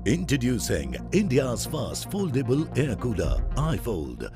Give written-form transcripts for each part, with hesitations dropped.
Introducing India's first foldable air cooler, iFold.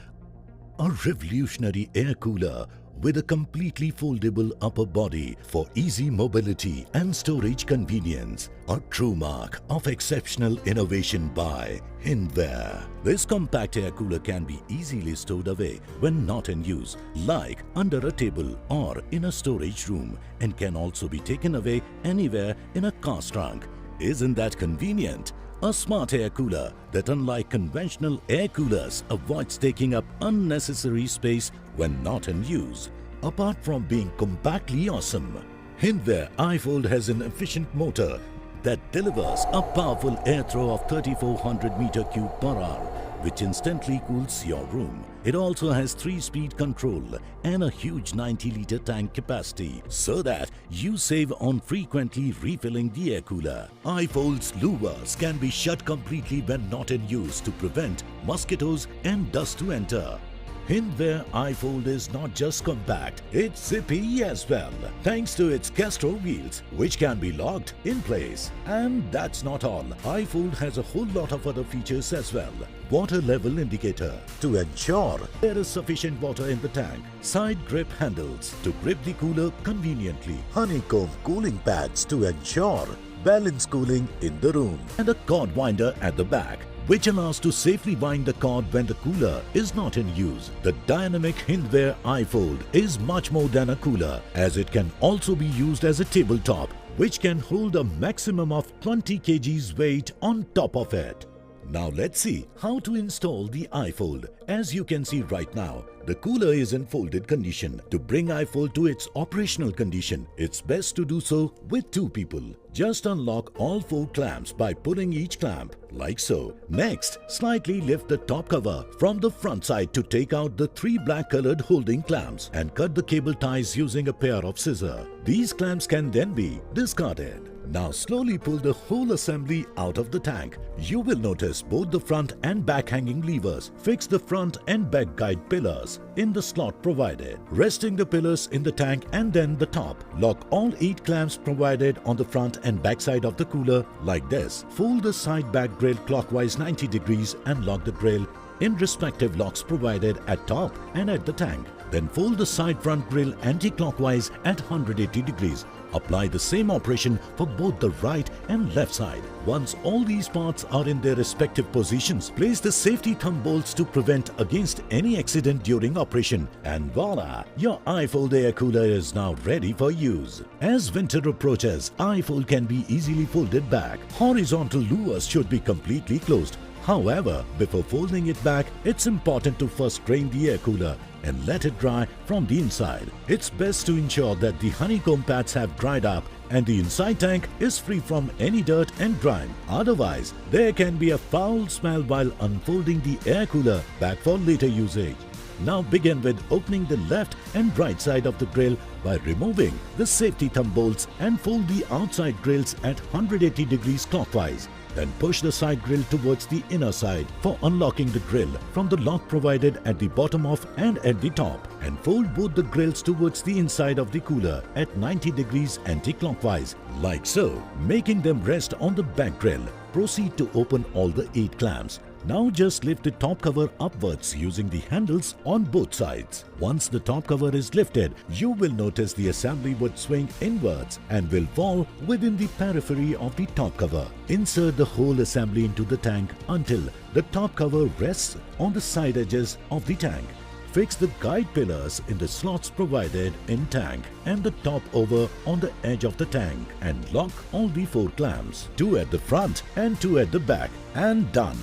A revolutionary air cooler with a completely foldable upper body for easy mobility and storage convenience. A true mark of exceptional innovation by Hindware. This compact air cooler can be easily stored away when not in use, like under a table or in a storage room, and can also be taken away anywhere in a car's trunk. Isn't that convenient? A smart air cooler that, unlike conventional air coolers, avoids taking up unnecessary space when not in use. Apart from being compactly awesome, Hindware iFold has an efficient motor that delivers a powerful air throw of 3400 m³ per hour, which instantly cools your room. It also has 3-speed control and a huge 90-liter tank capacity, so that you save on frequently refilling the air cooler. iFold's louvers can be shut completely when not in use to prevent mosquitoes and dust to enter. Hindware iFold is not just compact, it's zippy as well, thanks to its Castro wheels, which can be locked in place. And that's not all. iFold has a whole lot of other features as well. Water level indicator to ensure there is sufficient water in the tank. Side grip handles to grip the cooler conveniently. Honeycomb cooling pads to ensure balanced cooling in the room. And a cord winder at the back, which allows to safely wind the cord when the cooler is not in use. The dynamic Hindware iFold is much more than a cooler, as it can also be used as a tabletop, which can hold a maximum of 20 kgs weight on top of it. Now let's see how to install the iFold. As you can see right now, the cooler is in folded condition. To bring iFold to its operational condition, it's best to do so with 2 people. Just unlock all 4 clamps by pulling each clamp, like so. Next, slightly lift the top cover from the front side to take out the 3 black colored holding clamps and cut the cable ties using a pair of scissors. These clamps can then be discarded. Now slowly pull the whole assembly out of the tank. You will notice both the front and back hanging levers. Fix the front and back guide pillars in the slot provided, resting the pillars in the tank and then the top. Lock all 8 clamps provided on the front and back side of the cooler like this. Fold the side back grill clockwise 90 degrees and lock the grill in respective locks provided at top and at the tank. Then fold the side front grill anti-clockwise at 180 degrees. Apply the same operation for both the right and left side. Once all these parts are in their respective positions, place the safety thumb bolts to prevent against any accident during operation. And voila! Your iFold air cooler is now ready for use. As winter approaches, iFold can be easily folded back. Horizontal louvers should be completely closed. However, before folding it back, it's important to first drain the air cooler and let it dry from the inside. It's best to ensure that the honeycomb pads have dried up and the inside tank is free from any dirt and grime. Otherwise, there can be a foul smell while unfolding the air cooler back for later usage. Now begin with opening the left and right side of the grill by removing the safety thumb bolts and fold the outside grills at 180 degrees clockwise. Then push the side grill towards the inner side for unlocking the grill from the lock provided at the bottom of and at the top, and fold both the grills towards the inside of the cooler at 90 degrees anti-clockwise, like so, making them rest on the back grill. Proceed to open all the 8 clamps. Now just lift the top cover upwards using the handles on both sides. Once the top cover is lifted, you will notice the assembly would swing inwards and will fall within the periphery of the top cover. Insert the whole assembly into the tank until the top cover rests on the side edges of the tank. Fix the guide pillars in the slots provided in tank and the top over on the edge of the tank, and lock all the 4 clamps, 2 at the front and 2 at the back, and done.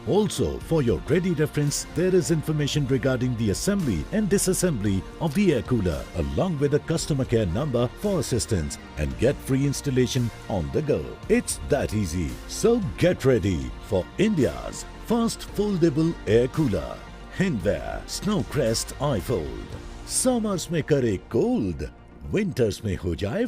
Also, for your ready reference, there is information regarding the assembly and disassembly of the air cooler, along with a customer care number for assistance, and get free installation on the go. It's that easy. So get ready for India's first foldable air cooler, Hindware Snowcrest iFold. Summers में करे cold, winters में हो जाए